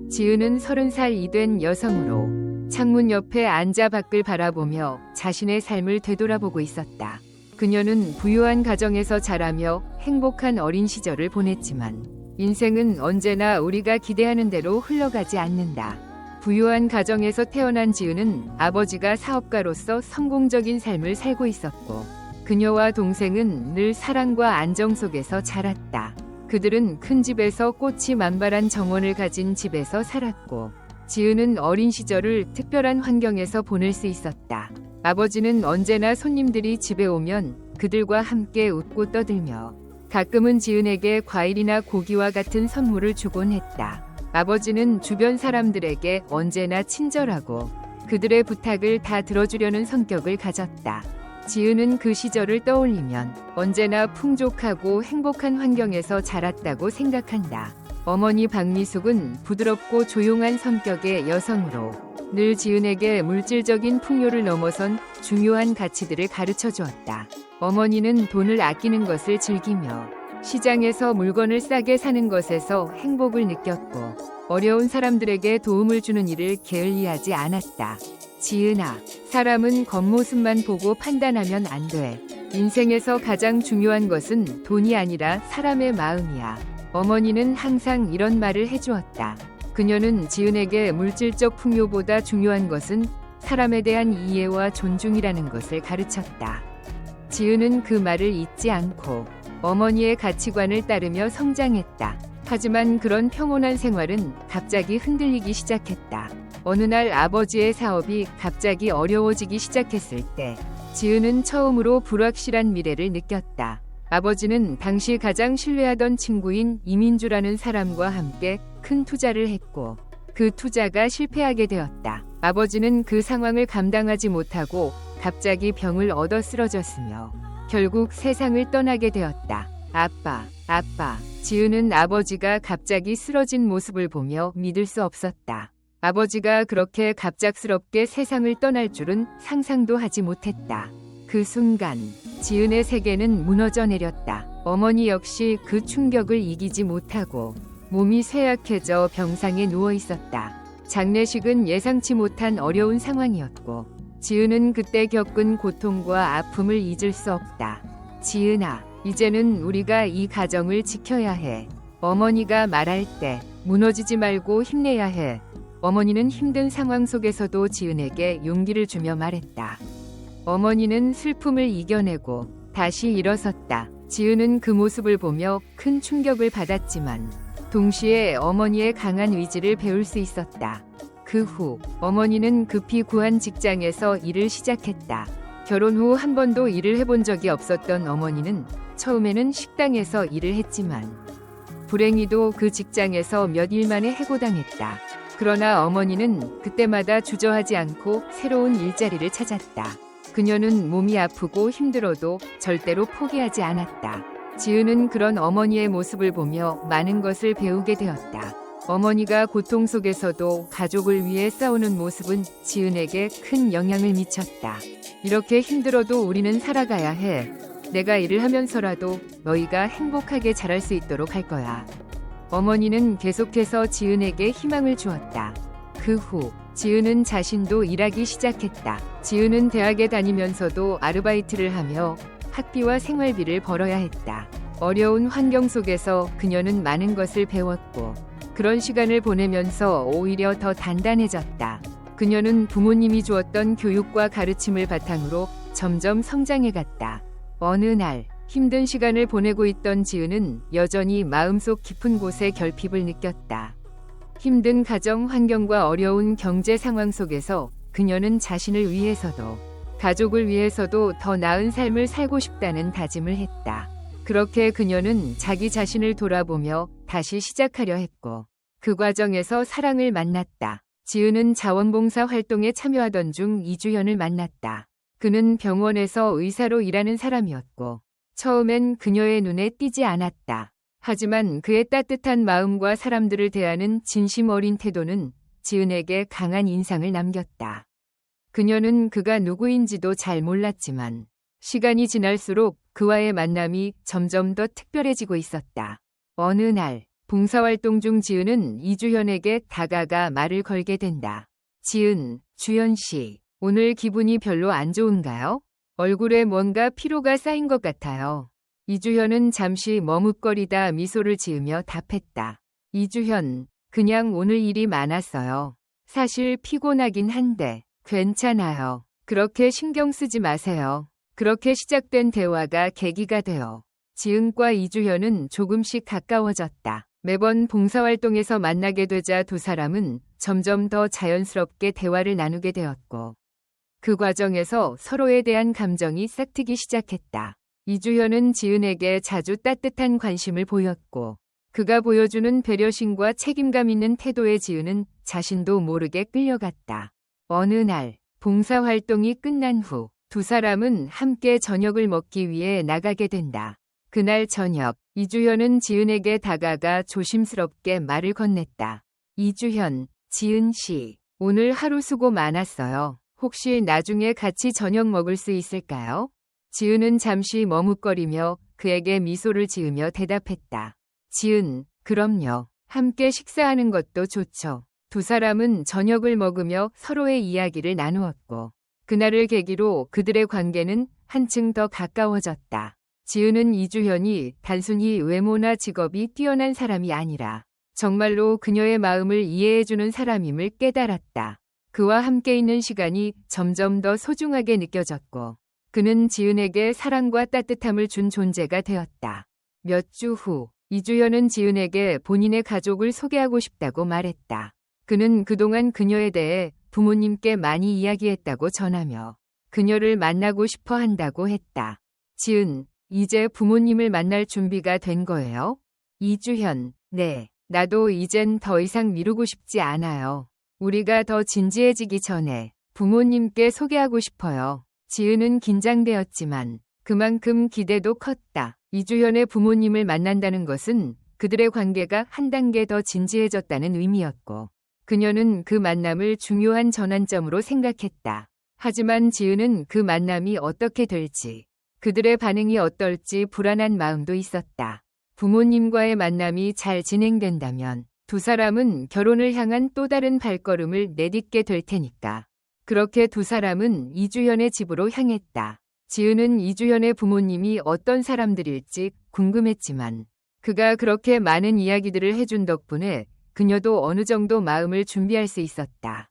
지은은 30살이 된 여성으로 창문 옆에 앉아 밖을 바라보며 자신의 삶을 되돌아보고 있었다. 그녀는 부유한 가정에서 자라며 행복한 어린 시절을 보냈지만 인생은 언제나 우리가 기대하는 대로 흘러가지 않는다. 부유한 가정에서 태어난 지은은 아버지가 사업가로서 성공적인 삶을 살고 있었고 그녀와 동생은 늘 사랑과 안정 속에서 자랐다. 그들은 큰 집에서 꽃이 만발한 정원을 가진 집에서 살았고 지은은 어린 시절을 특별한 환경에서 보낼 수 있었다. 아버지는 언제나 손님들이 집에 오면 그들과 함께 웃고 떠들며 가끔은 지은에게 과일이나 고기와 같은 선물을 주곤 했다. 아버지는 주변 사람들에게 언제나 친절하고 그들의 부탁을 다 들어주려는 성격을 가졌다. 지은은 그 시절을 떠올리면 언제나 풍족하고 행복한 환경에서 자랐다고 생각한다. 어머니 박미숙은 부드럽고 조용한 성격의 여성으로 늘 지은에게 물질적인 풍요를 넘어선 중요한 가치들을 가르쳐 주었다. 어머니는 돈을 아끼는 것을 즐기며 시장에서 물건을 싸게 사는 것에서 행복을 느꼈고 어려운 사람들에게 도움을 주는 일을 게을리하지 않았다. 지은아, 사람은 겉모습만 보고 판단하면 안 돼. 인생에서 가장 중요한 것은 돈이 아니라 사람의 마음이야. 어머니는 항상 이런 말을 해주었다. 그녀는 지은에게 물질적 풍요보다 중요한 것은 사람에 대한 이해와 존중이라는 것을 가르쳤다. 지은은 그 말을 잊지 않고 어머니의 가치관을 따르며 성장했다. 하지만 그런 평온한 생활은 갑자기 흔들리기 시작했다. 어느 날 아버지의 사업이 갑자기 어려워지기 시작했을 때 지은은 처음으로 불확실한 미래를 느꼈다. 아버지는 당시 가장 신뢰하던 친구인 이민주라는 사람과 함께 큰 투자를 했고 그 투자가 실패하게 되었다. 아버지는 그 상황을 감당하지 못하고 갑자기 병을 얻어 쓰러졌으며 결국 세상을 떠나게 되었다. 아빠. 지은은 아버지가 갑자기 쓰러진 모습을 보며 믿을 수 없었다. 아버지가 그렇게 갑작스럽게 세상을 떠날 줄은 상상도 하지 못했다. 그 순간 지은의 세계는 무너져 내렸다. 어머니 역시 그 충격을 이기지 못하고 몸이 쇠약해져 병상에 누워 있었다. 장례식은 예상치 못한 어려운 상황이었고 지은은 그때 겪은 고통과 아픔을 잊을 수 없다. 지은아, 이제는 우리가 이 가정을 지켜야 해. 어머니가 말할 때 무너지지 말고 힘내야 해. 어머니는 힘든 상황 속에서도 지은에게 용기를 주며 말했다. 어머니는 슬픔을 이겨내고 다시 일어섰다. 지은은 그 모습을 보며 큰 충격을 받았지만 동시에 어머니의 강한 의지를 배울 수 있었다. 그 후 어머니는 급히 구한 직장에서 일을 시작했다. 결혼 후 한 번도 일을 해본 적이 없었던 어머니는 처음에는 식당에서 일을 했지만 불행히도 그 직장에서 몇 일 만에 해고당했다. 그러나 어머니는 그때마다 주저하지 않고 새로운 일자리를 찾았다. 그녀는 몸이 아프고 힘들어도 절대로 포기하지 않았다. 지은은 그런 어머니의 모습을 보며 많은 것을 배우게 되었다. 어머니가 고통 속에서도 가족을 위해 싸우는 모습은 지은에게 큰 영향을 미쳤다. 이렇게 힘들어도 우리는 살아가야 해. 내가 일을 하면서라도 너희가 행복하게 자랄 수 있도록 할 거야. 어머니는 계속해서 지은에게 희망을 주었다. 그 후 지은은 자신도 일하기 시작했다. 지은은 대학에 다니면서도 아르바이트를 하며 학비와 생활비를 벌어야 했다. 어려운 환경 속에서 그녀는 많은 것을 배웠고 그런 시간을 보내면서 오히려 더 단단해졌다. 그녀는 부모님이 주었던 교육과 가르침을 바탕으로 점점 성장해갔다. 어느 날 힘든 시간을 보내고 있던 지은은 여전히 마음속 깊은 곳에 결핍을 느꼈다. 힘든 가정 환경과 어려운 경제 상황 속에서 그녀는 자신을 위해서도 가족을 위해서도 더 나은 삶을 살고 싶다는 다짐을 했다. 그렇게 그녀는 자기 자신을 돌아보며 다시 시작하려 했고 그 과정에서 사랑을 만났다. 지은은 자원봉사 활동에 참여하던 중 이주연을 만났다. 그는 병원에서 의사로 일하는 사람이었고 처음엔 그녀의 눈에 띄지 않았다. 하지만 그의 따뜻한 마음과 사람들을 대하는 진심 어린 태도는 지은에게 강한 인상을 남겼다. 그녀는 그가 누구인지도 잘 몰랐지만 시간이 지날수록 그와의 만남이 점점 더 특별해지고 있었다. 어느 날 봉사활동 중 지은은 이주현에게 다가가 말을 걸게 된다. 지은, 주현 씨, 오늘 기분이 별로 안 좋은가요? 얼굴에 뭔가 피로가 쌓인 것 같아요. 이주현은 잠시 머뭇거리다 미소를 지으며 답했다. 이주현, 그냥 오늘 일이 많았어요. 사실 피곤하긴 한데 괜찮아요. 그렇게 신경 쓰지 마세요. 그렇게 시작된 대화가 계기가 되어 지은과 이주현은 조금씩 가까워졌다. 매번 봉사활동에서 만나게 되자 두 사람은 점점 더 자연스럽게 대화를 나누게 되었고 그 과정에서 서로에 대한 감정이 싹트기 시작했다. 이주현은 지은에게 자주 따뜻한 관심을 보였고 그가 보여주는 배려심과 책임감 있는 태도에 지은은 자신도 모르게 끌려갔다. 어느 날 봉사활동이 끝난 후 두 사람은 함께 저녁을 먹기 위해 나가게 된다. 그날 저녁 이주현은 지은에게 다가가 조심스럽게 말을 건넸다. 이주현, 지은 씨, 오늘 하루 수고 많았어요. 혹시 나중에 같이 저녁 먹을 수 있을까요? 지은은 잠시 머뭇거리며 그에게 미소를 지으며 대답했다. 지은, 그럼요. 함께 식사하는 것도 좋죠. 두 사람은 저녁을 먹으며 서로의 이야기를 나누었고 그날을 계기로 그들의 관계는 한층 더 가까워졌다. 지은은 이주현이 단순히 외모나 직업이 뛰어난 사람이 아니라 정말로 그녀의 마음을 이해해주는 사람임을 깨달았다. 그와 함께 있는 시간이 점점 더 소중하게 느껴졌고 그는 지은에게 사랑과 따뜻함을 준 존재가 되었다. 몇 주 후 이주현은 지은에게 본인의 가족을 소개하고 싶다고 말했다. 그는 그동안 그녀에 대해 부모님께 많이 이야기했다고 전하며 그녀를 만나고 싶어 한다고 했다. 지은, 이제 부모님을 만날 준비가 된 거예요? 이주현, 네. 나도 이젠 더 이상 미루고 싶지 않아요. 우리가 더 진지해지기 전에 부모님께 소개하고 싶어요. 지은은 긴장되었지만 그만큼 기대도 컸다. 이주현의 부모님을 만난다는 것은 그들의 관계가 한 단계 더 진지해졌다는 의미였고 그녀는 그 만남을 중요한 전환점으로 생각했다. 하지만 지은은 그 만남이 어떻게 될지, 그들의 반응이 어떨지 불안한 마음도 있었다. 부모님과의 만남이 잘 진행된다면 두 사람은 결혼을 향한 또 다른 발걸음을 내딛게 될 테니까. 그렇게 두 사람은 이주현의 집으로 향했다. 지은은 이주현의 부모님이 어떤 사람들일지 궁금했지만 그가 그렇게 많은 이야기들을 해준 덕분에 그녀도 어느 정도 마음을 준비할 수 있었다.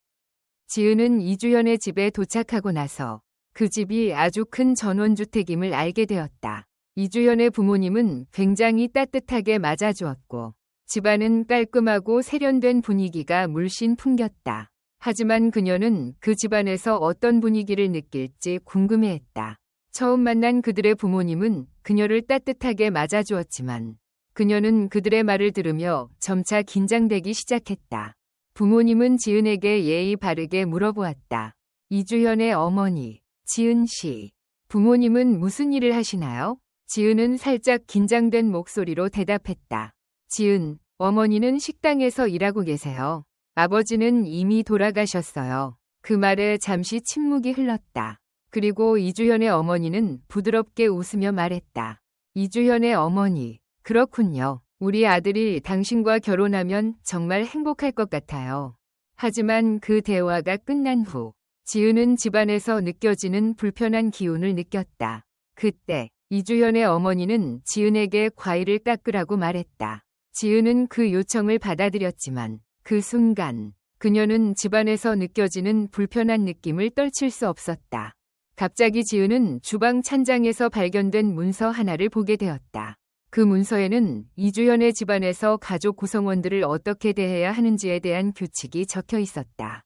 지은은 이주현의 집에 도착하고 나서 그 집이 아주 큰 전원주택임을 알게 되었다. 이주현의 부모님은 굉장히 따뜻하게 맞아주었고 집안은 깔끔하고 세련된 분위기가 물씬 풍겼다. 하지만 그녀는 그 집안에서 어떤 분위기를 느낄지 궁금해했다. 처음 만난 그들의 부모님은 그녀를 따뜻하게 맞아주었지만 그녀는 그들의 말을 들으며 점차 긴장되기 시작했다. 부모님은 지은에게 예의 바르게 물어보았다. 이주현의 어머니, 지은 씨. 부모님은 무슨 일을 하시나요? 지은은 살짝 긴장된 목소리로 대답했다. 지은, 어머니는 식당에서 일하고 계세요. 아버지는 이미 돌아가셨어요. 그 말에 잠시 침묵이 흘렀다. 그리고 이주현의 어머니는 부드럽게 웃으며 말했다. 이주현의 어머니, 그렇군요. 우리 아들이 당신과 결혼하면 정말 행복할 것 같아요. 하지만 그 대화가 끝난 후 지은은 집안에서 느껴지는 불편한 기운을 느꼈다. 그때 이주현의 어머니는 지은에게 과일을 깎으라고 말했다. 지은은 그 요청을 받아들였지만 그 순간 그녀는 집안에서 느껴지는 불편한 느낌을 떨칠 수 없었다. 갑자기 지은은 주방 찬장에서 발견된 문서 하나를 보게 되었다. 그 문서에는 이주현의 집안에서 가족 구성원들을 어떻게 대해야 하는지에 대한 규칙이 적혀 있었다.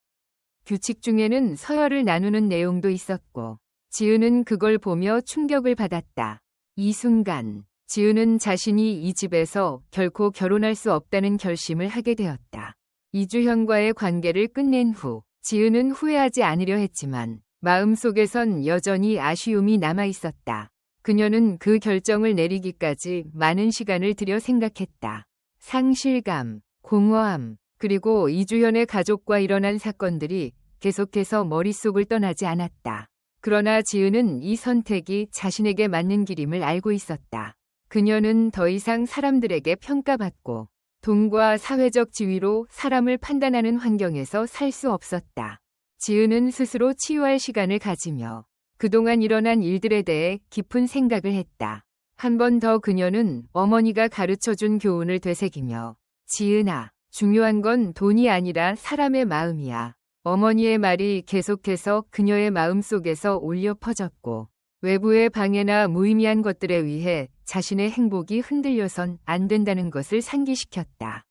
규칙 중에는 서열을 나누는 내용도 있었고 지은은 그걸 보며 충격을 받았다. 이 순간 지은은 자신이 이 집에서 결코 결혼할 수 없다는 결심을 하게 되었다. 이주현과의 관계를 끝낸 후 지은은 후회하지 않으려 했지만 마음속에선 여전히 아쉬움이 남아 있었다. 그녀는 그 결정을 내리기까지 많은 시간을 들여 생각했다. 상실감, 공허함, 그리고 이주현의 가족과 일어난 사건들이 계속해서 머릿속을 떠나지 않았다. 그러나 지은은 이 선택이 자신에게 맞는 길임을 알고 있었다. 그녀는 더 이상 사람들에게 평가받고 돈과 사회적 지위로 사람을 판단하는 환경에서 살 수 없었다. 지은은 스스로 치유할 시간을 가지며 그동안 일어난 일들에 대해 깊은 생각을 했다. 한 번 더 그녀는 어머니가 가르쳐준 교훈을 되새기며 지은아, 중요한 건 돈이 아니라 사람의 마음이야. 어머니의 말이 계속해서 그녀의 마음속에서 울려 퍼졌고 외부의 방해나 무의미한 것들에 의해 자신의 행복이 흔들려선 안 된다는 것을 상기시켰다.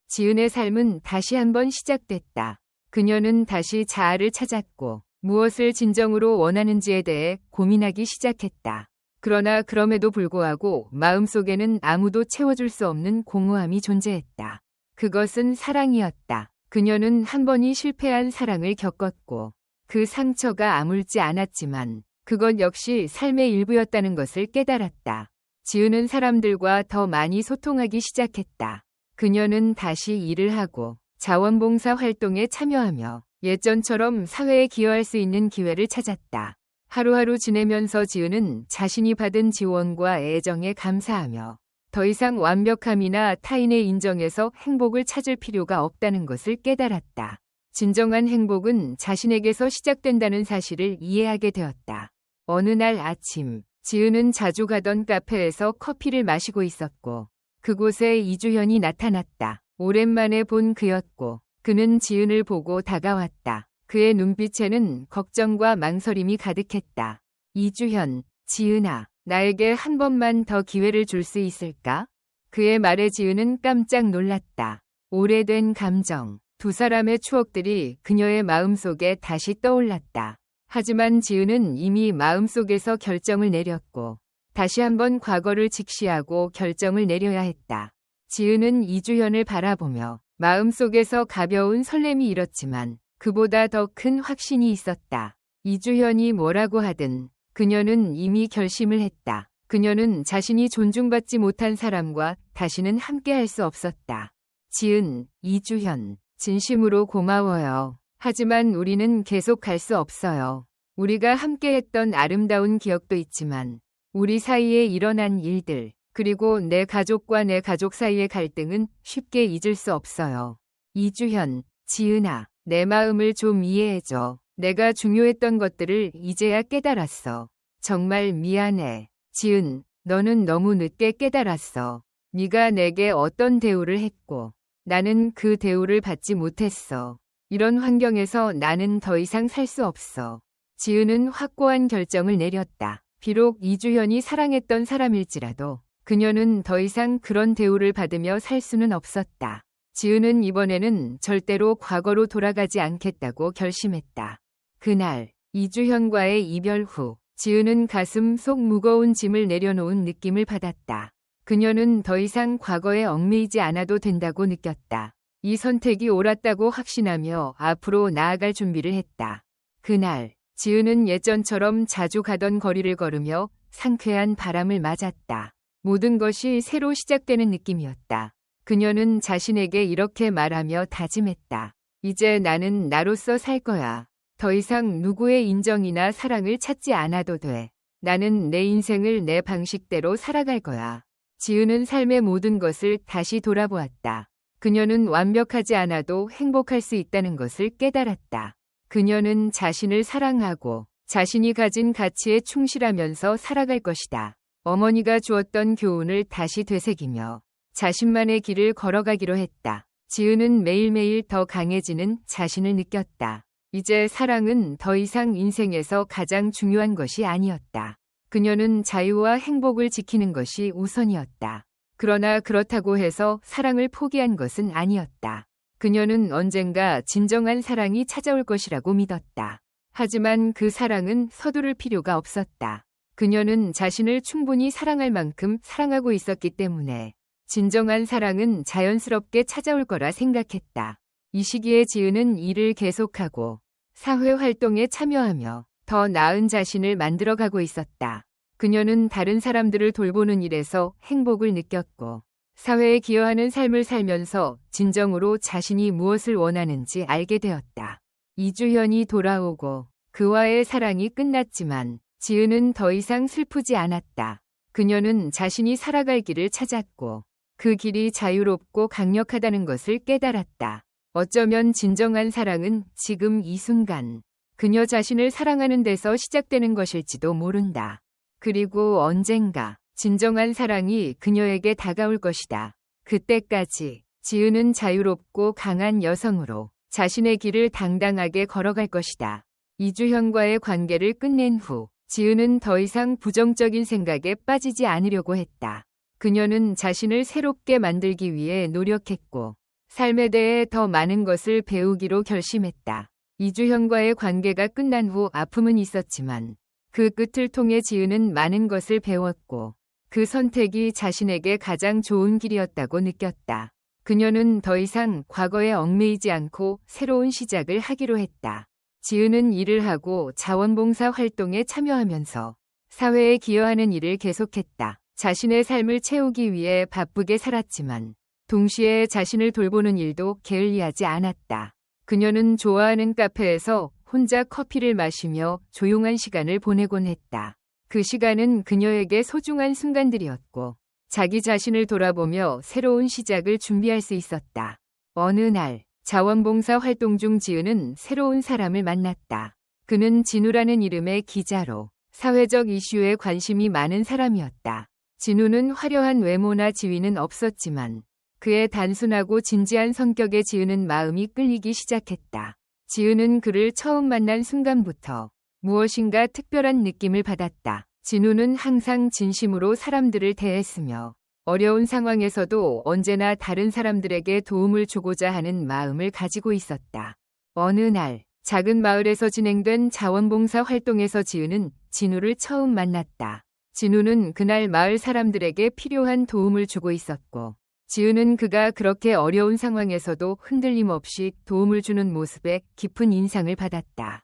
지은의 삶은 다시 한번 시작됐다. 그녀는 다시 자아를 찾았고 무엇을 진정으로 원하는지에 대해 고민하기 시작했다. 그러나 그럼에도 불구하고 마음속에는 아무도 채워줄 수 없는 공허함이 존재했다. 그것은 사랑이었다. 그녀는 한 번이 실패한 사랑을 겪었고 그 상처가 아물지 않았지만 그것 역시 삶의 일부였다는 것을 깨달았다. 지은은 사람들과 더 많이 소통하기 시작했다. 그녀는 다시 일을 하고 자원봉사 활동에 참여하며 예전처럼 사회에 기여할 수 있는 기회를 찾았다. 하루하루 지내면서 지은은 자신이 받은 지원과 애정에 감사하며 더 이상 완벽함이나 타인의 인정에서 행복을 찾을 필요가 없다는 것을 깨달았다. 진정한 행복은 자신에게서 시작된다는 사실을 이해하게 되었다. 어느 날 아침, 지은은 자주 가던 카페에서 커피를 마시고 있었고 그곳에 이주현이 나타났다. 오랜만에 본 그였고 그는 지은을 보고 다가왔다. 그의 눈빛에는 걱정과 망설임이 가득했다. 이주현, 지은아, 나에게 한 번만 더 기회를 줄 수 있을까? 그의 말에 지은은 깜짝 놀랐다. 오래된 감정, 두 사람의 추억들이 그녀의 마음속에 다시 떠올랐다. 하지만 지은은 이미 마음속에서 결정을 내렸고 다시 한번 과거를 직시하고 결정을 내려야 했다. 지은은 이주현을 바라보며 마음속에서 가벼운 설렘이 일었지만 그보다 더 큰 확신이 있었다. 이주현이 뭐라고 하든 그녀는 이미 결심을 했다. 그녀는 자신이 존중받지 못한 사람과 다시는 함께할 수 없었다. 지은, 이주현, 진심으로 고마워요. 하지만 우리는 계속 갈 수 없어요. 우리가 함께했던 아름다운 기억도 있지만 우리 사이에 일어난 일들, 그리고 내 가족과 내 가족 사이의 갈등은 쉽게 잊을 수 없어요. 이주현, 지은아, 내 마음을 좀 이해해줘. 내가 중요했던 것들을 이제야 깨달았어. 정말 미안해. 지은, 너는 너무 늦게 깨달았어. 네가 내게 어떤 대우를 했고 나는 그 대우를 받지 못했어. 이런 환경에서 나는 더 이상 살 수 없어. 지은은 확고한 결정을 내렸다. 비록 이주현이 사랑했던 사람일지라도 그녀는 더 이상 그런 대우를 받으며 살 수는 없었다. 지은은 이번에는 절대로 과거로 돌아가지 않겠다고 결심했다. 그날 이주현과의 이별 후 지은은 가슴 속 무거운 짐을 내려놓은 느낌을 받았다. 그녀는 더 이상 과거에 얽매이지 않아도 된다고 느꼈다. 이 선택이 옳았다고 확신하며 앞으로 나아갈 준비를 했다. 그날 지은은 예전처럼 자주 가던 거리를 걸으며 상쾌한 바람을 맞았다. 모든 것이 새로 시작되는 느낌이었다. 그녀는 자신에게 이렇게 말하며 다짐했다. 이제 나는 나로서 살 거야. 더 이상 누구의 인정이나 사랑을 찾지 않아도 돼. 나는 내 인생을 내 방식대로 살아갈 거야. 지은은 삶의 모든 것을 다시 돌아보았다. 그녀는 완벽하지 않아도 행복할 수 있다는 것을 깨달았다. 그녀는 자신을 사랑하고 자신이 가진 가치에 충실하면서 살아갈 것이다. 어머니가 주었던 교훈을 다시 되새기며 자신만의 길을 걸어가기로 했다. 지은은 매일매일 더 강해지는 자신을 느꼈다. 이제 사랑은 더 이상 인생에서 가장 중요한 것이 아니었다. 그녀는 자유와 행복을 지키는 것이 우선이었다. 그러나 그렇다고 해서 사랑을 포기한 것은 아니었다. 그녀는 언젠가 진정한 사랑이 찾아올 것이라고 믿었다. 하지만 그 사랑은 서두를 필요가 없었다. 그녀는 자신을 충분히 사랑할 만큼 사랑하고 있었기 때문에 진정한 사랑은 자연스럽게 찾아올 거라 생각했다. 이 시기에 지은은 일을 계속하고 사회활동에 참여하며 더 나은 자신을 만들어가고 있었다. 그녀는 다른 사람들을 돌보는 일에서 행복을 느꼈고 사회에 기여하는 삶을 살면서 진정으로 자신이 무엇을 원하는지 알게 되었다. 이주현이 돌아오고 그와의 사랑이 끝났지만 지은은 더 이상 슬프지 않았다. 그녀는 자신이 살아갈 길을 찾았고 그 길이 자유롭고 강력하다는 것을 깨달았다. 어쩌면 진정한 사랑은 지금 이 순간 그녀 자신을 사랑하는 데서 시작되는 것일지도 모른다. 그리고 언젠가 진정한 사랑이 그녀에게 다가올 것이다. 그때까지 지은은 자유롭고 강한 여성으로 자신의 길을 당당하게 걸어갈 것이다. 이주현과의 관계를 끝낸 후 지은은 더 이상 부정적인 생각에 빠지지 않으려고 했다. 그녀는 자신을 새롭게 만들기 위해 노력했고 삶에 대해 더 많은 것을 배우기로 결심했다. 이주현과의 관계가 끝난 후 아픔은 있었지만 그 끝을 통해 지은은 많은 것을 배웠고 그 선택이 자신에게 가장 좋은 길이었다고 느꼈다. 그녀는 더 이상 과거에 얽매이지 않고 새로운 시작을 하기로 했다. 지은은 일을 하고 자원봉사 활동에 참여하면서 사회에 기여하는 일을 계속했다. 자신의 삶을 채우기 위해 바쁘게 살았지만 동시에 자신을 돌보는 일도 게을리하지 않았다. 그녀는 좋아하는 카페에서 혼자 커피를 마시며 조용한 시간을 보내곤 했다. 그 시간은 그녀에게 소중한 순간들이었고 자기 자신을 돌아보며 새로운 시작을 준비할 수 있었다. 어느 날 자원봉사 활동 중 지은은 새로운 사람을 만났다. 그는 진우라는 이름의 기자로 사회적 이슈에 관심이 많은 사람이었다. 진우는 화려한 외모나 지위는 없었지만 그의 단순하고 진지한 성격에 지은은 마음이 끌리기 시작했다. 지은은 그를 처음 만난 순간부터 무엇인가 특별한 느낌을 받았다. 진우는 항상 진심으로 사람들을 대했으며 어려운 상황에서도 언제나 다른 사람들에게 도움을 주고자 하는 마음을 가지고 있었다. 어느 날 작은 마을에서 진행된 자원봉사 활동에서 지은은 진우를 처음 만났다. 진우는 그날 마을 사람들에게 필요한 도움을 주고 있었고 지은은 그가 그렇게 어려운 상황에서도 흔들림 없이 도움을 주는 모습에 깊은 인상을 받았다.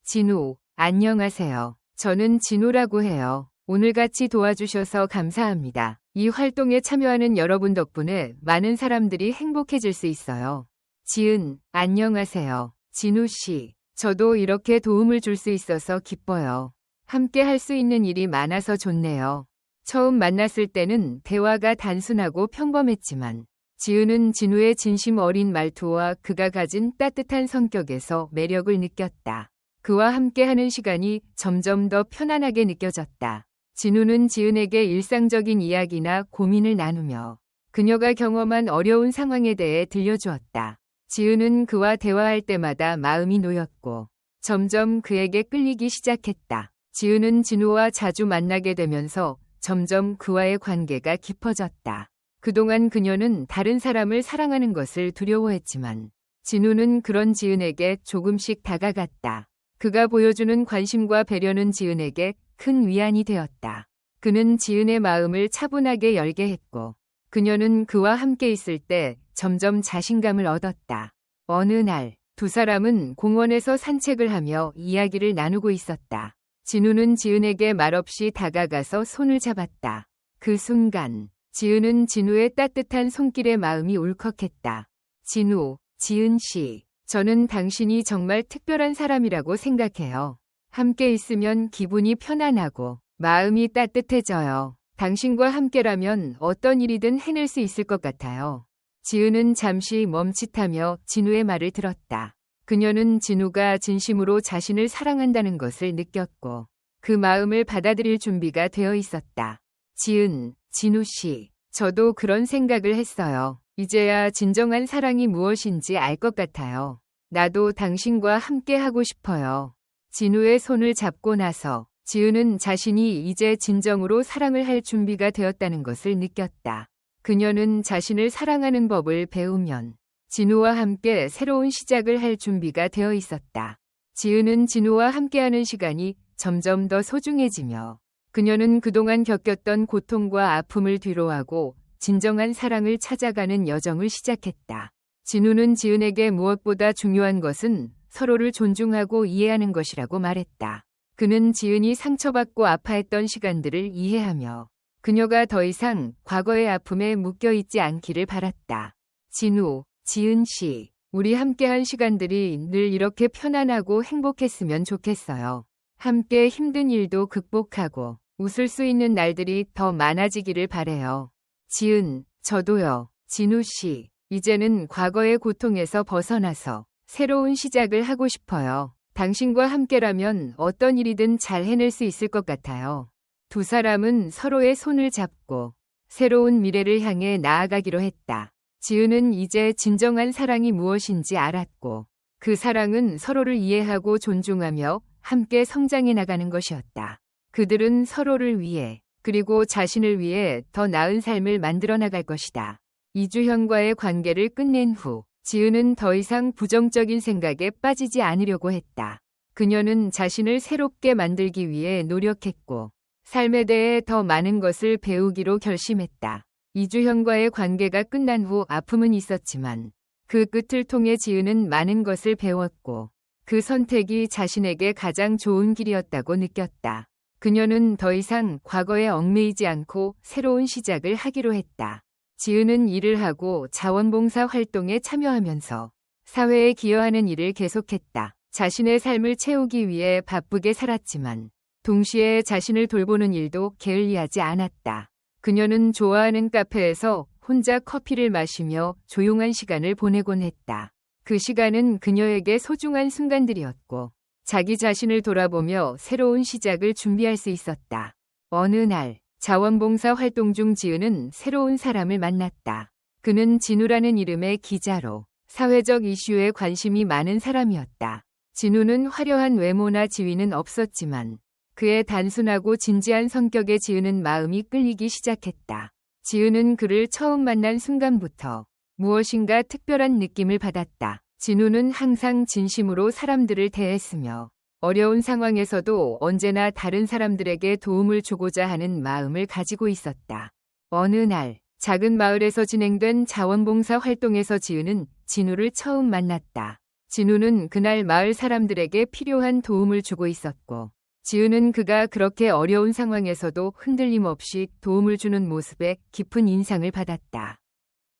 진우, 안녕하세요. 저는 진우라고 해요. 오늘 같이 도와주셔서 감사합니다. 이 활동에 참여하는 여러분 덕분에 많은 사람들이 행복해질 수 있어요. 지은, 안녕하세요. 진우 씨, 저도 이렇게 도움을 줄 수 있어서 기뻐요. 함께 할 수 있는 일이 많아서 좋네요. 처음 만났을 때는 대화가 단순하고 평범했지만 지은은 진우의 진심 어린 말투와 그가 가진 따뜻한 성격에서 매력을 느꼈다. 그와 함께하는 시간이 점점 더 편안하게 느껴졌다. 진우는 지은에게 일상적인 이야기나 고민을 나누며 그녀가 경험한 어려운 상황에 대해 들려주었다. 지은은 그와 대화할 때마다 마음이 놓였고 점점 그에게 끌리기 시작했다. 지은은 진우와 자주 만나게 되면서 점점 그와의 관계가 깊어졌다. 그동안 그녀는 다른 사람을 사랑하는 것을 두려워했지만 진우는 그런 지은에게 조금씩 다가갔다. 그가 보여주는 관심과 배려는 지은에게 큰 위안이 되었다. 그는 지은의 마음을 차분하게 열게 했고 그녀는 그와 함께 있을 때 점점 자신감을 얻었다. 어느 날 두 사람은 공원에서 산책을 하며 이야기를 나누고 있었다. 진우는 지은에게 말없이 다가가서 손을 잡았다. 그 순간 지은은 진우의 따뜻한 손길에 마음이 울컥했다. 진우, 지은 씨, 저는 당신이 정말 특별한 사람이라고 생각해요. 함께 있으면 기분이 편안하고 마음이 따뜻해져요. 당신과 함께라면 어떤 일이든 해낼 수 있을 것 같아요. 지은은 잠시 멈칫하며 진우의 말을 들었다. 그녀는 진우가 진심으로 자신을 사랑한다는 것을 느꼈고 그 마음을 받아들일 준비가 되어 있었다. 지은, 진우 씨, 저도 그런 생각을 했어요. 이제야 진정한 사랑이 무엇인지 알 것 같아요. 나도 당신과 함께 하고 싶어요. 진우의 손을 잡고 나서 지은은 자신이 이제 진정으로 사랑을 할 준비가 되었다는 것을 느꼈다. 그녀는 자신을 사랑하는 법을 배우면 진우와 함께 새로운 시작을 할 준비가 되어 있었다. 지은은 진우와 함께하는 시간이 점점 더 소중해지며 그녀는 그동안 겪었던 고통과 아픔을 뒤로하고 진정한 사랑을 찾아가는 여정을 시작했다. 진우는 지은에게 무엇보다 중요한 것은 서로를 존중하고 이해하는 것이라고 말했다. 그는 지은이 상처받고 아파했던 시간들을 이해하며 그녀가 더 이상 과거의 아픔에 묶여있지 않기를 바랐다. 진우, 지은 씨, 우리 함께한 시간들이 늘 이렇게 편안하고 행복했으면 좋겠어요. 함께 힘든 일도 극복하고 웃을 수 있는 날들이 더 많아지기를 바래요. 지은, 저도요. 진우 씨, 이제는 과거의 고통에서 벗어나서 새로운 시작을 하고 싶어요. 당신과 함께라면 어떤 일이든 잘 해낼 수 있을 것 같아요. 두 사람은 서로의 손을 잡고 새로운 미래를 향해 나아가기로 했다. 지은은 이제 진정한 사랑이 무엇인지 알았고, 그 사랑은 서로를 이해하고 존중하며 함께 성장해 나가는 것이었다. 그들은 서로를 위해, 그리고 자신을 위해 더 나은 삶을 만들어 나갈 것이다. 이주현과의 관계를 끝낸 후, 지은은 더 이상 부정적인 생각에 빠지지 않으려고 했다. 그녀는 자신을 새롭게 만들기 위해 노력했고, 삶에 대해 더 많은 것을 배우기로 결심했다. 이주현과의 관계가 끝난 후 아픔은 있었지만 그 끝을 통해 지은은 많은 것을 배웠고 그 선택이 자신에게 가장 좋은 길이었다고 느꼈다. 그녀는 더 이상 과거에 얽매이지 않고 새로운 시작을 하기로 했다. 지은은 일을 하고 자원봉사 활동에 참여하면서 사회에 기여하는 일을 계속했다. 자신의 삶을 채우기 위해 바쁘게 살았지만 동시에 자신을 돌보는 일도 게을리하지 않았다. 그녀는 좋아하는 카페에서 혼자 커피를 마시며 조용한 시간을 보내곤 했다. 그 시간은 그녀에게 소중한 순간들이었고 자기 자신을 돌아보며 새로운 시작을 준비할 수 있었다. 어느 날 자원봉사 활동 중 지은은 새로운 사람을 만났다. 그는 진우라는 이름의 기자로 사회적 이슈에 관심이 많은 사람이었다. 진우는 화려한 외모나 지위는 없었지만 그의 단순하고 진지한 성격에 지은은 마음이 끌리기 시작했다. 지은은 그를 처음 만난 순간부터 무엇인가 특별한 느낌을 받았다. 진우는 항상 진심으로 사람들을 대했으며 어려운 상황에서도 언제나 다른 사람들에게 도움을 주고자 하는 마음을 가지고 있었다. 어느 날 작은 마을에서 진행된 자원봉사 활동에서 지은은 진우를 처음 만났다. 진우는 그날 마을 사람들에게 필요한 도움을 주고 있었고 지은은 그가 그렇게 어려운 상황에서도 흔들림 없이 도움을 주는 모습에 깊은 인상을 받았다.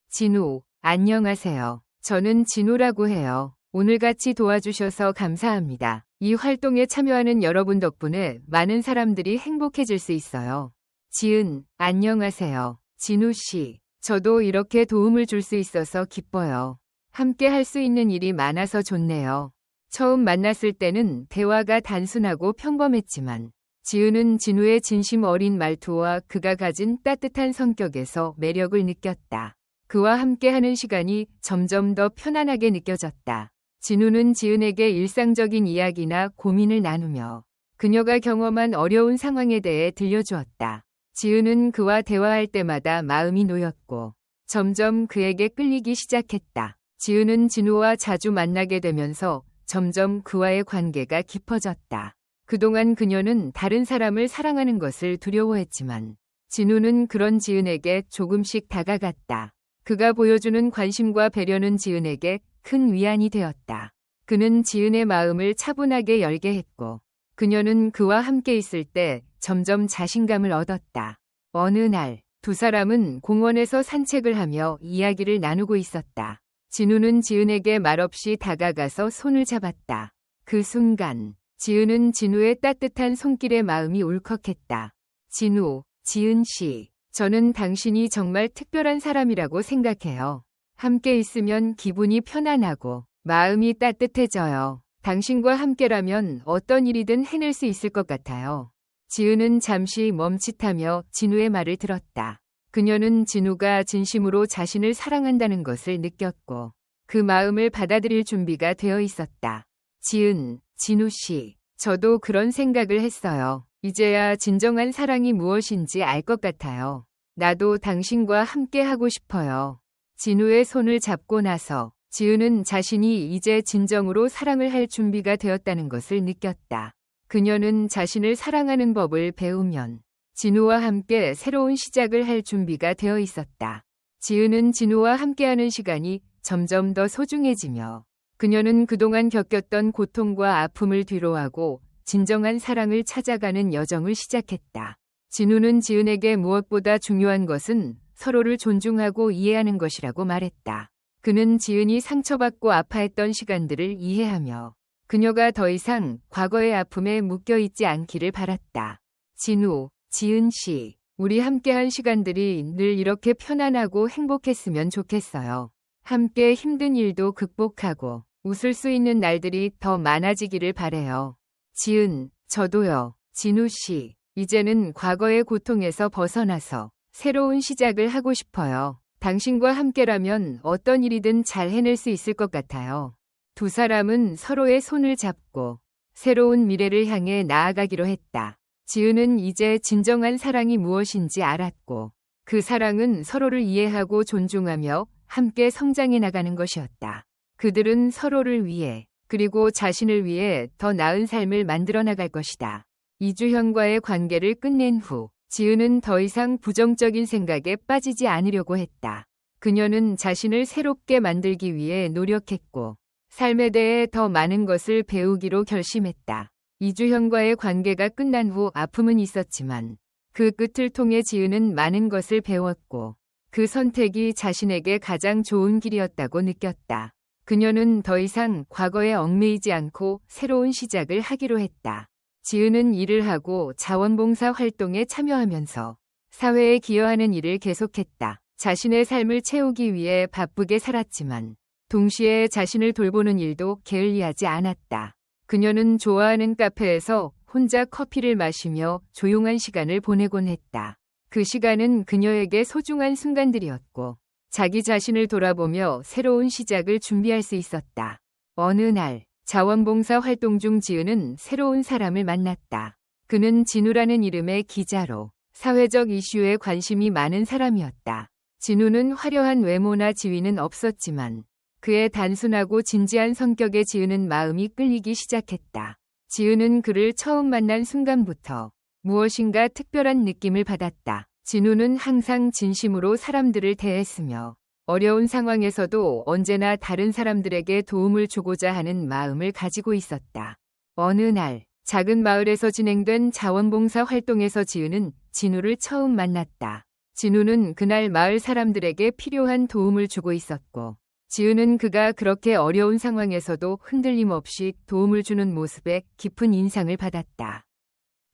진우, 안녕하세요. 저는 진우라고 해요. 오늘 같이 도와주셔서 감사합니다. 이 활동에 참여하는 여러분 덕분에 많은 사람들이 행복해질 수 있어요. 지은, 안녕하세요. 진우 씨, 저도 이렇게 도움을 줄 수 있어서 기뻐요. 함께 할 수 있는 일이 많아서 좋네요. 처음 만났을 때는 대화가 단순하고 평범했지만 지은은 진우의 진심 어린 말투와 그가 가진 따뜻한 성격에서 매력을 느꼈다. 그와 함께하는 시간이 점점 더 편안하게 느껴졌다. 진우는 지은에게 일상적인 이야기나 고민을 나누며 그녀가 경험한 어려운 상황에 대해 들려주었다. 지은은 그와 대화할 때마다 마음이 놓였고 점점 그에게 끌리기 시작했다. 지은은 진우와 자주 만나게 되면서 점점 그와의 관계가 깊어졌다. 그동안 그녀는 다른 사람을 사랑하는 것을 두려워했지만 진우는 그런 지은에게 조금씩 다가갔다. 그가 보여주는 관심과 배려는 지은에게 큰 위안이 되었다. 그는 지은의 마음을 차분하게 열게 했고 그녀는 그와 함께 있을 때 점점 자신감을 얻었다. 어느 날 두 사람은 공원에서 산책을 하며 이야기를 나누고 있었다. 진우는 지은에게 말없이 다가가서 손을 잡았다. 그 순간 지은은 진우의 따뜻한 손길에 마음이 울컥했다. 진우, 지은 씨, 저는 당신이 정말 특별한 사람이라고 생각해요. 함께 있으면 기분이 편안하고 마음이 따뜻해져요. 당신과 함께라면 어떤 일이든 해낼 수 있을 것 같아요. 지은은 잠시 멈칫하며 진우의 말을 들었다. 그녀는 진우가 진심으로 자신을 사랑한다는 것을 느꼈고 그 마음을 받아들일 준비가 되어 있었다. 지은, 진우 씨, 저도 그런 생각을 했어요. 이제야 진정한 사랑이 무엇인지 알 것 같아요. 나도 당신과 함께 하고 싶어요. 진우의 손을 잡고 나서 지은은 자신이 이제 진정으로 사랑을 할 준비가 되었다는 것을 느꼈다. 그녀는 자신을 사랑하는 법을 배우면 진우와 함께 새로운 시작을 할 준비가 되어 있었다. 지은은 진우와 함께하는 시간이 점점 더 소중해지며 그녀는 그동안 겪었던 고통과 아픔을 뒤로하고 진정한 사랑을 찾아가는 여정을 시작했다. 진우는 지은에게 무엇보다 중요한 것은 서로를 존중하고 이해하는 것이라고 말했다. 그는 지은이 상처받고 아파했던 시간들을 이해하며 그녀가 더 이상 과거의 아픔에 묶여있지 않기를 바랐다. 진우, 지은 씨, 우리 함께한 시간들이 늘 이렇게 편안하고 행복했으면 좋겠어요. 함께 힘든 일도 극복하고 웃을 수 있는 날들이 더 많아지기를 바래요. 지은, 저도요. 진우 씨, 이제는 과거의 고통에서 벗어나서 새로운 시작을 하고 싶어요. 당신과 함께라면 어떤 일이든 잘 해낼 수 있을 것 같아요. 두 사람은 서로의 손을 잡고 새로운 미래를 향해 나아가기로 했다. 지은은 이제 진정한 사랑이 무엇인지 알았고 그 사랑은 서로를 이해하고 존중하며 함께 성장해 나가는 것이었다. 그들은 서로를 위해 그리고 자신을 위해 더 나은 삶을 만들어 나갈 것이다. 이주현과의 관계를 끝낸 후 지은은 더 이상 부정적인 생각에 빠지지 않으려고 했다. 그녀는 자신을 새롭게 만들기 위해 노력했고 삶에 대해 더 많은 것을 배우기로 결심했다. 이주현과의 관계가 끝난 후 아픔은 있었지만 그 끝을 통해 지은은 많은 것을 배웠고 그 선택이 자신에게 가장 좋은 길이었다고 느꼈다. 그녀는 더 이상 과거에 얽매이지 않고 새로운 시작을 하기로 했다. 지은은 일을 하고 자원봉사 활동에 참여하면서 사회에 기여하는 일을 계속했다. 자신의 삶을 채우기 위해 바쁘게 살았지만 동시에 자신을 돌보는 일도 게을리하지 않았다. 그녀는 좋아하는 카페에서 혼자 커피를 마시며 조용한 시간을 보내곤 했다. 그 시간은 그녀에게 소중한 순간들이었고 자기 자신을 돌아보며 새로운 시작을 준비할 수 있었다. 어느 날 자원봉사 활동 중 지은은 새로운 사람을 만났다. 그는 진우라는 이름의 기자로 사회적 이슈에 관심이 많은 사람이었다. 진우는 화려한 외모나 지위는 없었지만 그의 단순하고 진지한 성격에 지은은 마음이 끌리기 시작했다. 지은은 그를 처음 만난 순간부터 무엇인가 특별한 느낌을 받았다. 진우는 항상 진심으로 사람들을 대했으며 어려운 상황에서도 언제나 다른 사람들에게 도움을 주고자 하는 마음을 가지고 있었다. 어느 날 작은 마을에서 진행된 자원봉사 활동에서 지은은 진우를 처음 만났다. 진우는 그날 마을 사람들에게 필요한 도움을 주고 있었고 지은은 그가 그렇게 어려운 상황에서도 흔들림 없이 도움을 주는 모습에 깊은 인상을 받았다.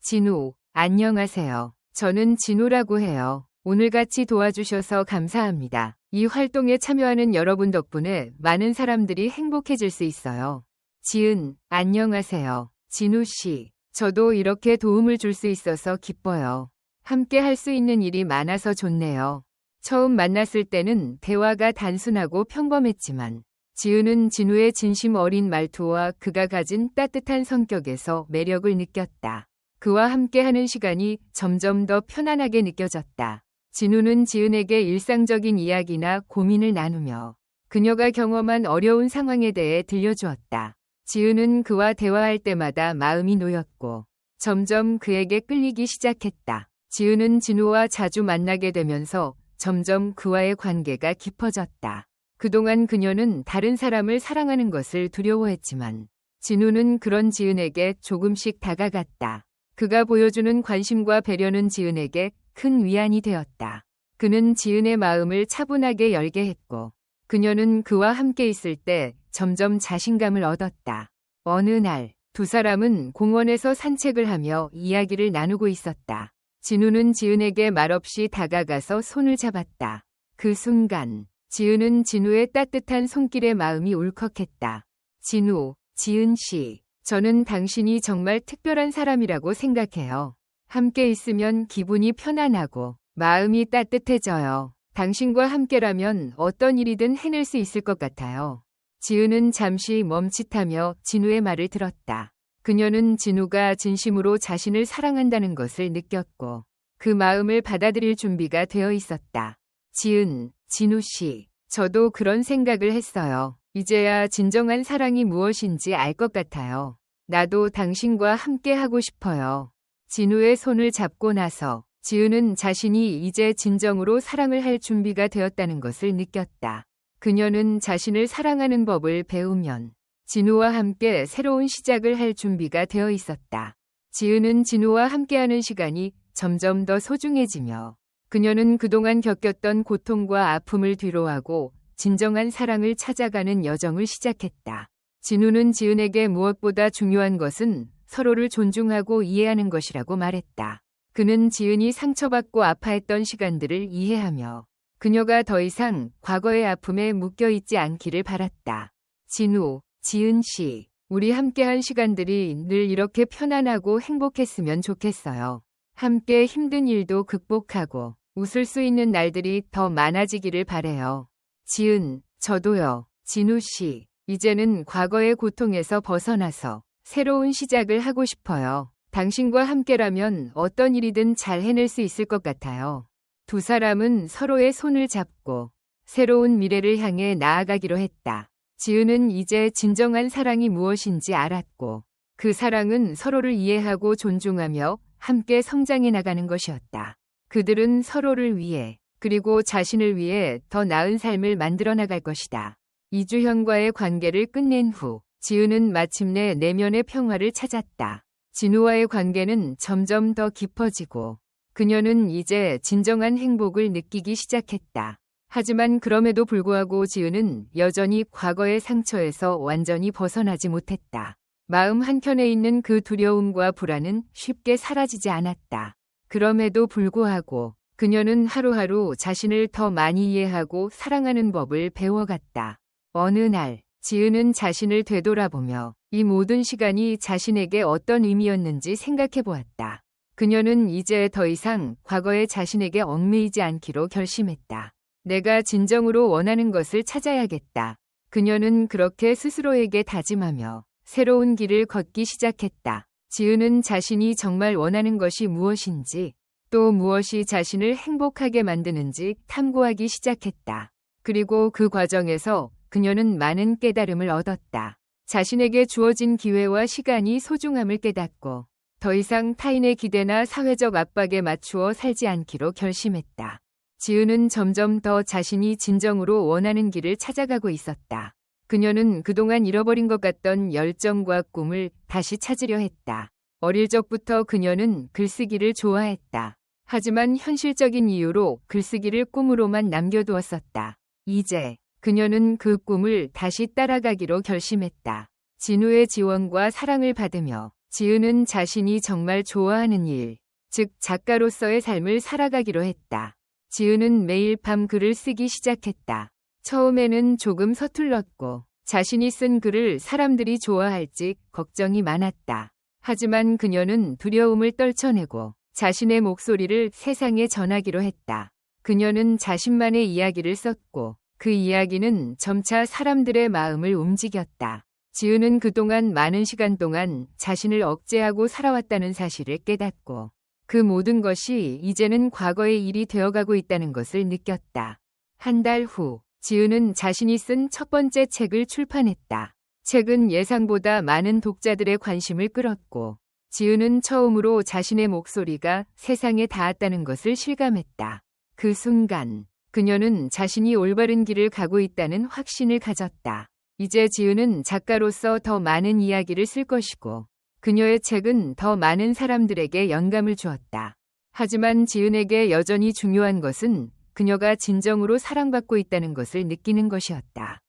진우, 안녕하세요. 저는 진우라고 해요. 오늘 같이 도와주셔서 감사합니다. 이 활동에 참여하는 여러분 덕분에 많은 사람들이 행복해질 수 있어요. 지은, 안녕하세요. 진우 씨, 저도 이렇게 도움을 줄 수 있어서 기뻐요. 함께 할 수 있는 일이 많아서 좋네요. 처음 만났을 때는 대화가 단순하고 평범했지만 지은은 진우의 진심 어린 말투와 그가 가진 따뜻한 성격에서 매력을 느꼈다. 그와 함께하는 시간이 점점 더 편안하게 느껴졌다. 진우는 지은에게 일상적인 이야기나 고민을 나누며 그녀가 경험한 어려운 상황에 대해 들려주었다. 지은은 그와 대화할 때마다 마음이 놓였고 점점 그에게 끌리기 시작했다. 지은은 진우와 자주 만나게 되면서 점점 그와의 관계가 깊어졌다. 그동안 그녀는 다른 사람을 사랑하는 것을 두려워했지만 진우는 그런 지은에게 조금씩 다가갔다. 그가 보여주는 관심과 배려는 지은에게 큰 위안이 되었다. 그는 지은의 마음을 차분하게 열게 했고 그녀는 그와 함께 있을 때 점점 자신감을 얻었다. 어느 날 두 사람은 공원에서 산책을 하며 이야기를 나누고 있었다. 진우는 지은에게 말없이 다가가서 손을 잡았다. 그 순간 지은은 진우의 따뜻한 손길에 마음이 울컥했다. 진우, 지은 씨, 저는 당신이 정말 특별한 사람이라고 생각해요. 함께 있으면 기분이 편안하고 마음이 따뜻해져요. 당신과 함께라면 어떤 일이든 해낼 수 있을 것 같아요. 지은은 잠시 멈칫하며 진우의 말을 들었다. 그녀는 진우가 진심으로 자신을 사랑한다는 것을 느꼈고 그 마음을 받아들일 준비가 되어 있었다. 지은, 진우 씨, 저도 그런 생각을 했어요. 이제야 진정한 사랑이 무엇인지 알 것 같아요. 나도 당신과 함께 하고 싶어요. 진우의 손을 잡고 나서 지은은 자신이 이제 진정으로 사랑을 할 준비가 되었다는 것을 느꼈다. 그녀는 자신을 사랑하는 법을 배우면 진우와 함께 새로운 시작을 할 준비가 되어 있었다. 지은은 진우와 함께하는 시간이 점점 더 소중해지며 그녀는 그동안 겪었던 고통과 아픔을 뒤로하고 진정한 사랑을 찾아가는 여정을 시작했다. 진우는 지은에게 무엇보다 중요한 것은 서로를 존중하고 이해하는 것이라고 말했다. 그는 지은이 상처받고 아파했던 시간들을 이해하며 그녀가 더 이상 과거의 아픔에 묶여있지 않기를 바랐다. 진우, 지은 씨, 우리 함께한 시간들이 늘 이렇게 편안하고 행복했으면 좋겠어요. 함께 힘든 일도 극복하고 웃을 수 있는 날들이 더 많아지기를 바래요. 지은, 저도요. 진우 씨, 이제는 과거의 고통에서 벗어나서 새로운 시작을 하고 싶어요. 당신과 함께라면 어떤 일이든 잘 해낼 수 있을 것 같아요. 두 사람은 서로의 손을 잡고 새로운 미래를 향해 나아가기로 했다. 지은은 이제 진정한 사랑이 무엇인지 알았고 그 사랑은 서로를 이해하고 존중하며 함께 성장해 나가는 것이었다. 그들은 서로를 위해 그리고 자신을 위해 더 나은 삶을 만들어 나갈 것이다. 이주현과의 관계를 끝낸 후 지은은 마침내 내면의 평화를 찾았다. 진우와의 관계는 점점 더 깊어지고 그녀는 이제 진정한 행복을 느끼기 시작했다. 하지만 그럼에도 불구하고 지은은 여전히 과거의 상처에서 완전히 벗어나지 못했다. 마음 한켠에 있는 그 두려움과 불안은 쉽게 사라지지 않았다. 그럼에도 불구하고 그녀는 하루하루 자신을 더 많이 이해하고 사랑하는 법을 배워갔다. 어느 날 지은은 자신을 되돌아보며 이 모든 시간이 자신에게 어떤 의미였는지 생각해 보았다. 그녀는 이제 더 이상 과거의 자신에게 얽매이지 않기로 결심했다. 내가 진정으로 원하는 것을 찾아야겠다. 그녀는 그렇게 스스로에게 다짐하며 새로운 길을 걷기 시작했다. 지은은 자신이 정말 원하는 것이 무엇인지 또 무엇이 자신을 행복하게 만드는지 탐구하기 시작했다. 그리고 그 과정에서 그녀는 많은 깨달음을 얻었다. 자신에게 주어진 기회와 시간이 소중함을 깨닫고 더 이상 타인의 기대나 사회적 압박에 맞추어 살지 않기로 결심했다. 지은은 점점 더 자신이 진정으로 원하는 길을 찾아가고 있었다. 그녀는 그동안 잃어버린 것 같던 열정과 꿈을 다시 찾으려 했다. 어릴 적부터 그녀는 글쓰기를 좋아했다. 하지만 현실적인 이유로 글쓰기를 꿈으로만 남겨두었었다. 이제 그녀는 그 꿈을 다시 따라가기로 결심했다. 진우의 지원과 사랑을 받으며 지은은 자신이 정말 좋아하는 일, 즉 작가로서의 삶을 살아가기로 했다. 지은은 매일 밤 글을 쓰기 시작했다. 처음에는 조금 서툴렀고 자신이 쓴 글을 사람들이 좋아할지 걱정이 많았다. 하지만 그녀는 두려움을 떨쳐내고 자신의 목소리를 세상에 전하기로 했다. 그녀는 자신만의 이야기를 썼고 그 이야기는 점차 사람들의 마음을 움직였다. 지은은 그동안 많은 시간 동안 자신을 억제하고 살아왔다는 사실을 깨닫고 그 모든 것이 이제는 과거의 일이 되어가고 있다는 것을 느꼈다. 한 달 후, 지은은 자신이 쓴 첫 번째 책을 출판했다. 책은 예상보다 많은 독자들의 관심을 끌었고, 지은은 처음으로 자신의 목소리가 세상에 닿았다는 것을 실감했다. 그 순간, 그녀는 자신이 올바른 길을 가고 있다는 확신을 가졌다. 이제 지은은 작가로서 더 많은 이야기를 쓸 것이고, 그녀의 책은 더 많은 사람들에게 영감을 주었다. 하지만 지은에게 여전히 중요한 것은 그녀가 진정으로 사랑받고 있다는 것을 느끼는 것이었다.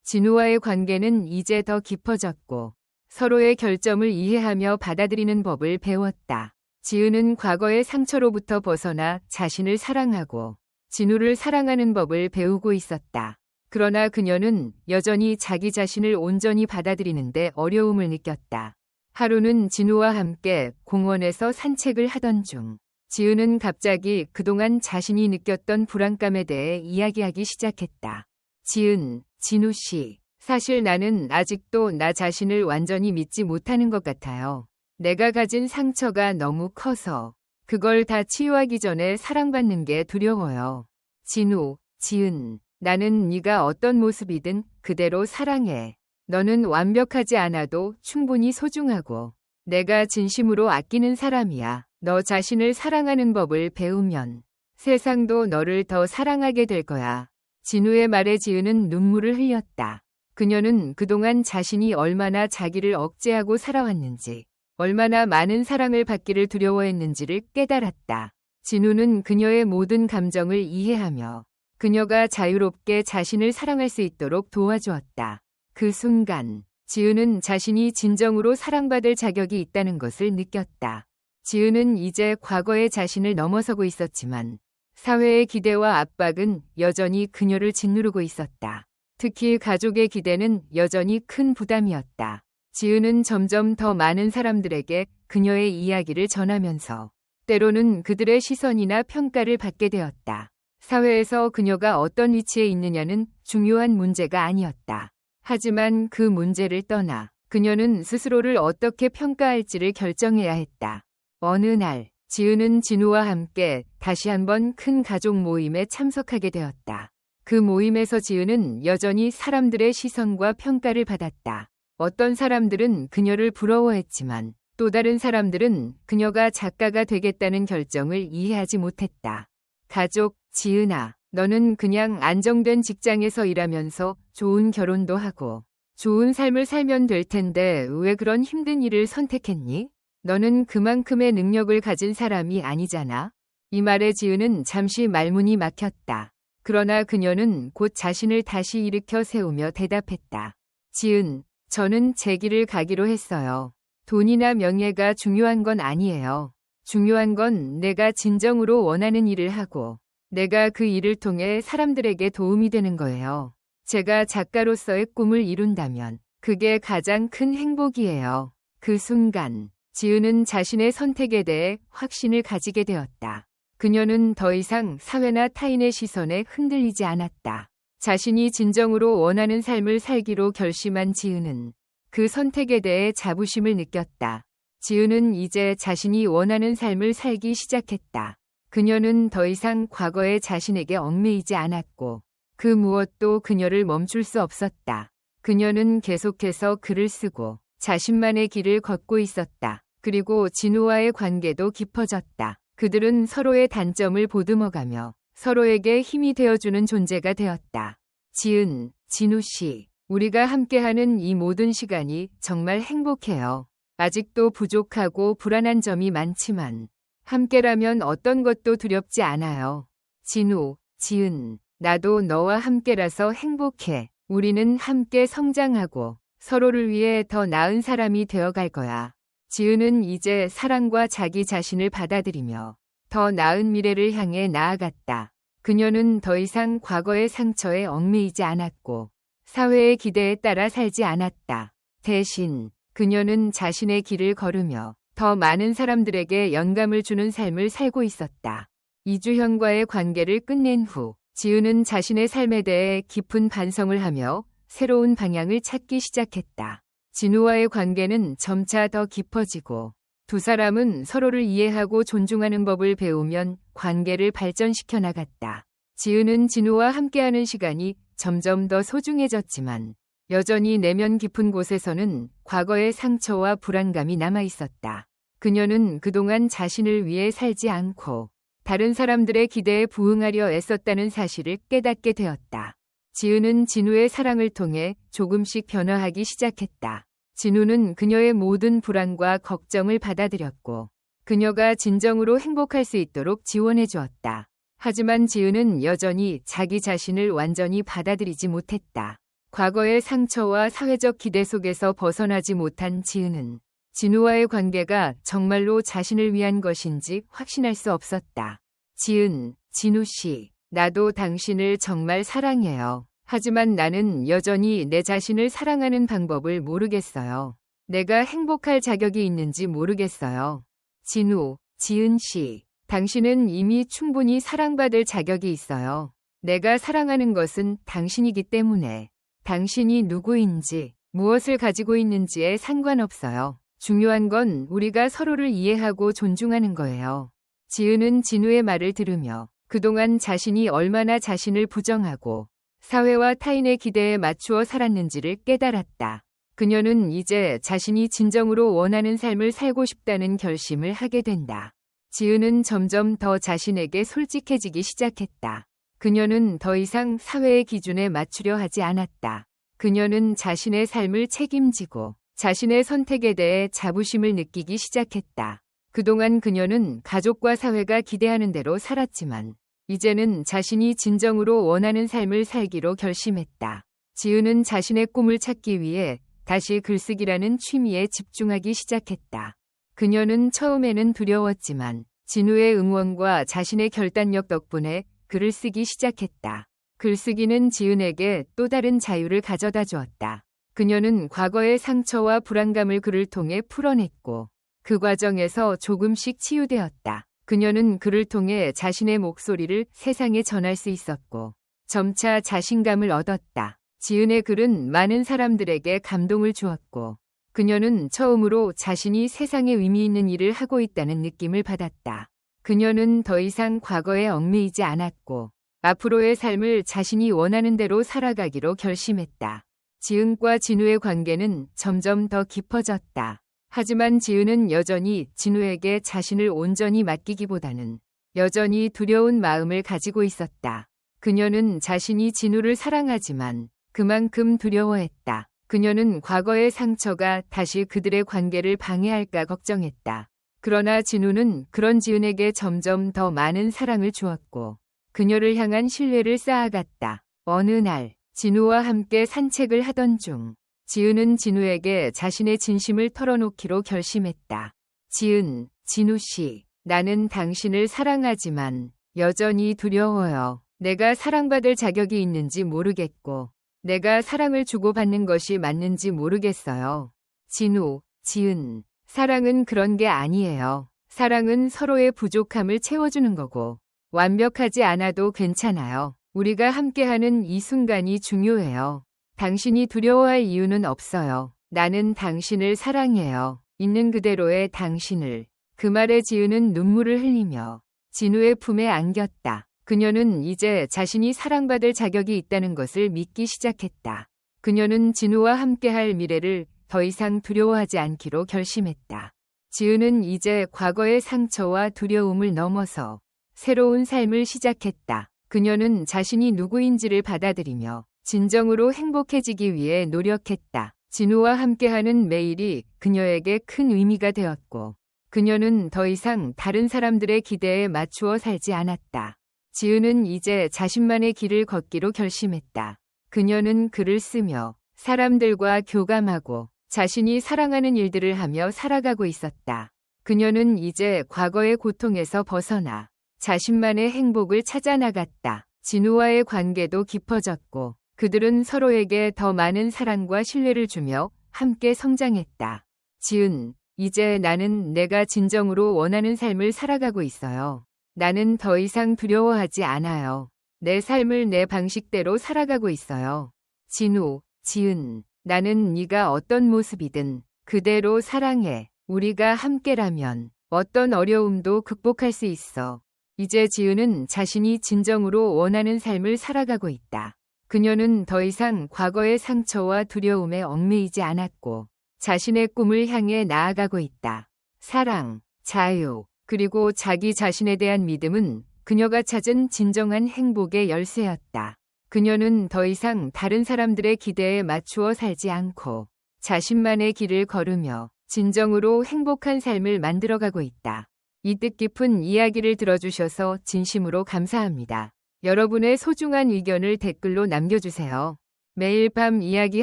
진우와의 관계는 이제 더 깊어졌고 서로의 결점을 이해하며 받아들이는 법을 배웠다. 지은은 과거의 상처로부터 벗어나 자신을 사랑하고 진우를 사랑하는 법을 배우고 있었다. 그러나 그녀는 여전히 자기 자신을 온전히 받아들이는데 어려움을 느꼈다. 하루는 진우와 함께 공원에서 산책을 하던 중 지은은 갑자기 그동안 자신이 느꼈던 불안감에 대해 이야기하기 시작했다. 지은, 진우 씨, 사실 나는 아직도 나 자신을 완전히 믿지 못하는 것 같아요. 내가 가진 상처가 너무 커서 그걸 다 치유하기 전에 사랑받는 게 두려워요. 진우, 지은, 나는 네가 어떤 모습이든 그대로 사랑해. 너는 완벽하지 않아도 충분히 소중하고 내가 진심으로 아끼는 사람이야. 너 자신을 사랑하는 법을 배우면 세상도 너를 더 사랑하게 될 거야. 진우의 말에 지은은 눈물을 흘렸다. 그녀는 그동안 자신이 얼마나 자기를 억제하고 살아왔는지, 얼마나 많은 사랑을 받기를 두려워했는지를 깨달았다. 진우는 그녀의 모든 감정을 이해하며 그녀가 자유롭게 자신을 사랑할 수 있도록 도와주었다. 그 순간 지은은 자신이 진정으로 사랑받을 자격이 있다는 것을 느꼈다. 지은은 이제 과거의 자신을 넘어서고 있었지만 사회의 기대와 압박은 여전히 그녀를 짓누르고 있었다. 특히 가족의 기대는 여전히 큰 부담이었다. 지은은 점점 더 많은 사람들에게 그녀의 이야기를 전하면서 때로는 그들의 시선이나 평가를 받게 되었다. 사회에서 그녀가 어떤 위치에 있느냐는 중요한 문제가 아니었다. 하지만 그 문제를 떠나 그녀는 스스로를 어떻게 평가할지를 결정해야 했다. 어느 날 지은은 진우와 함께 다시 한번 큰 가족 모임에 참석하게 되었다. 그 모임에서 지은은 여전히 사람들의 시선과 평가를 받았다. 어떤 사람들은 그녀를 부러워했지만 또 다른 사람들은 그녀가 작가가 되겠다는 결정을 이해하지 못했다. 가족, 지은아, 너는 그냥 안정된 직장에서 일하면서 좋은 결혼도 하고 좋은 삶을 살면 될 텐데 왜 그런 힘든 일을 선택했니? 너는 그만큼의 능력을 가진 사람이 아니잖아. 이 말에 지은은 잠시 말문이 막혔다. 그러나 그녀는 곧 자신을 다시 일으켜 세우며 대답했다. 지은, 저는 제 길을 가기로 했어요. 돈이나 명예가 중요한 건 아니에요. 중요한 건 내가 진정으로 원하는 일을 하고 내가 그 일을 통해 사람들에게 도움이 되는 거예요. 제가 작가로서의 꿈을 이룬다면 그게 가장 큰 행복이에요. 그 순간 지은은 자신의 선택에 대해 확신을 가지게 되었다. 그녀는 더 이상 사회나 타인의 시선에 흔들리지 않았다. 자신이 진정으로 원하는 삶을 살기로 결심한 지은은 그 선택에 대해 자부심을 느꼈다. 지은은 이제 자신이 원하는 삶을 살기 시작했다. 그녀는 더 이상 과거의 자신에게 얽매이지 않았고 그 무엇도 그녀를 멈출 수 없었다. 그녀는 계속해서 글을 쓰고 자신만의 길을 걷고 있었다. 그리고 진우와의 관계도 깊어졌다. 그들은 서로의 단점을 보듬어가며 서로에게 힘이 되어주는 존재가 되었다. 지은, 진우 씨, 우리가 함께하는 이 모든 시간이 정말 행복해요. 아직도 부족하고 불안한 점이 많지만 함께라면 어떤 것도 두렵지 않아요. 진우, 지은, 나도 너와 함께라서 행복해. 우리는 함께 성장하고 서로를 위해 더 나은 사람이 되어갈 거야. 지은은 이제 사랑과 자기 자신을 받아들이며 더 나은 미래를 향해 나아갔다. 그녀는 더 이상 과거의 상처에 얽매이지 않았고 사회의 기대에 따라 살지 않았다. 대신 그녀는 자신의 길을 걸으며 더 많은 사람들에게 영감을 주는 삶을 살고 있었다. 이주현과의 관계를 끝낸 후 지은은 자신의 삶에 대해 깊은 반성을 하며 새로운 방향을 찾기 시작했다. 진우와의 관계는 점차 더 깊어지고 두 사람은 서로를 이해하고 존중하는 법을 배우면 관계를 발전시켜 나갔다. 지은은 진우와 함께하는 시간이 점점 더 소중해졌지만 여전히 내면 깊은 곳에서는 과거의 상처와 불안감이 남아 있었다. 그녀는 그동안 자신을 위해 살지 않고 다른 사람들의 기대에 부응하려 애썼다는 사실을 깨닫게 되었다. 지은은 진우의 사랑을 통해 조금씩 변화하기 시작했다. 진우는 그녀의 모든 불안과 걱정을 받아들였고 그녀가 진정으로 행복할 수 있도록 지원해 주었다. 하지만 지은은 여전히 자기 자신을 완전히 받아들이지 못했다. 과거의 상처와 사회적 기대 속에서 벗어나지 못한 지은은 진우와의 관계가 정말로 자신을 위한 것인지 확신할 수 없었다. 지은, 진우 씨, 나도 당신을 정말 사랑해요. 하지만 나는 여전히 내 자신을 사랑하는 방법을 모르겠어요. 내가 행복할 자격이 있는지 모르겠어요. 진우, 지은 씨, 당신은 이미 충분히 사랑받을 자격이 있어요. 내가 사랑하는 것은 당신이기 때문에 당신이 누구인지 무엇을 가지고 있는지에 상관없어요. 중요한 건 우리가 서로를 이해하고 존중하는 거예요. 지은은 진우의 말을 들으며 그동안 자신이 얼마나 자신을 부정하고 사회와 타인의 기대에 맞추어 살았는지를 깨달았다. 그녀는 이제 자신이 진정으로 원하는 삶을 살고 싶다는 결심을 하게 된다. 지은은 점점 더 자신에게 솔직해지기 시작했다. 그녀는 더 이상 사회의 기준에 맞추려 하지 않았다. 그녀는 자신의 삶을 책임지고 자신의 선택에 대해 자부심을 느끼기 시작했다. 그동안 그녀는 가족과 사회가 기대하는 대로 살았지만 이제는 자신이 진정으로 원하는 삶을 살기로 결심했다. 지은은 자신의 꿈을 찾기 위해 다시 글쓰기라는 취미에 집중하기 시작했다. 그녀는 처음에는 두려웠지만 진우의 응원과 자신의 결단력 덕분에 글을 쓰기 시작했다. 글쓰기는 지은에게 또 다른 자유를 가져다 주었다. 그녀는 과거의 상처와 불안감을 글을 통해 풀어냈고 그 과정에서 조금씩 치유되었다. 그녀는 글을 통해 자신의 목소리를 세상에 전할 수 있었고 점차 자신감을 얻었다. 지은의 글은 많은 사람들에게 감동을 주었고 그녀는 처음으로 자신이 세상에 의미 있는 일을 하고 있다는 느낌을 받았다. 그녀는 더 이상 과거에 얽매이지 않았고 앞으로의 삶을 자신이 원하는 대로 살아가기로 결심했다. 지은과 진우의 관계는 점점 더 깊어졌다. 하지만 지은은 여전히 진우에게 자신을 온전히 맡기기보다는 여전히 두려운 마음을 가지고 있었다. 그녀는 자신이 진우를 사랑하지만 그만큼 두려워했다. 그녀는 과거의 상처가 다시 그들의 관계를 방해할까 걱정했다. 그러나 진우는 그런 지은에게 점점 더 많은 사랑을 주었고 그녀를 향한 신뢰를 쌓아갔다. 어느 날 진우와 함께 산책을 하던 중 지은은 진우에게 자신의 진심을 털어놓기로 결심했다. 지은, 진우 씨, 나는 당신을 사랑하지만 여전히 두려워요. 내가 사랑받을 자격이 있는지 모르겠고 내가 사랑을 주고받는 것이 맞는지 모르겠어요. 진우, 지은, 사랑은 그런 게 아니에요. 사랑은 서로의 부족함을 채워주는 거고 완벽하지 않아도 괜찮아요. 우리가 함께하는 이 순간이 중요해요. 당신이 두려워할 이유는 없어요. 나는 당신을 사랑해요. 있는 그대로의 당신을. 그 말에 지은은 눈물을 흘리며 진우의 품에 안겼다. 그녀는 이제 자신이 사랑받을 자격이 있다는 것을 믿기 시작했다. 그녀는 진우와 함께할 미래를 더 이상 두려워하지 않기로 결심했다. 지은은 이제 과거의 상처와 두려움을 넘어서 새로운 삶을 시작했다. 그녀는 자신이 누구인지를 받아들이며 진정으로 행복해지기 위해 노력했다. 진우와 함께하는 매일이 그녀에게 큰 의미가 되었고 그녀는 더 이상 다른 사람들의 기대에 맞추어 살지 않았다. 지은은 이제 자신만의 길을 걷기로 결심했다. 그녀는 글을 쓰며 사람들과 교감하고 자신이 사랑하는 일들을 하며 살아가고 있었다. 그녀는 이제 과거의 고통에서 벗어나 자신만의 행복을 찾아 나갔다. 진우와의 관계도 깊어졌고 그들은 서로에게 더 많은 사랑과 신뢰를 주며 함께 성장했다. 지은, 이제 나는 내가 진정으로 원하는 삶을 살아가고 있어요. 나는 더 이상 두려워하지 않아요. 내 삶을 내 방식대로 살아가고 있어요. 진우, 지은, 나는 네가 어떤 모습이든 그대로 사랑해. 우리가 함께라면 어떤 어려움도 극복할 수 있어. 이제 지은은 자신이 진정으로 원하는 삶을 살아가고 있다. 그녀는 더 이상 과거의 상처와 두려움에 얽매이지 않았고 자신의 꿈을 향해 나아가고 있다. 사랑, 자유, 그리고 자기 자신에 대한 믿음은 그녀가 찾은 진정한 행복의 열쇠였다. 그녀는 더 이상 다른 사람들의 기대에 맞추어 살지 않고 자신만의 길을 걸으며 진정으로 행복한 삶을 만들어가고 있다. 이 뜻깊은 이야기를 들어주셔서 진심으로 감사합니다. 여러분의 소중한 의견을 댓글로 남겨주세요. 매일 밤 이야기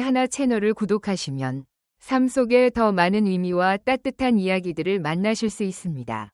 하나 채널을 구독하시면 삶 속에 더 많은 의미와 따뜻한 이야기들을 만나실 수 있습니다.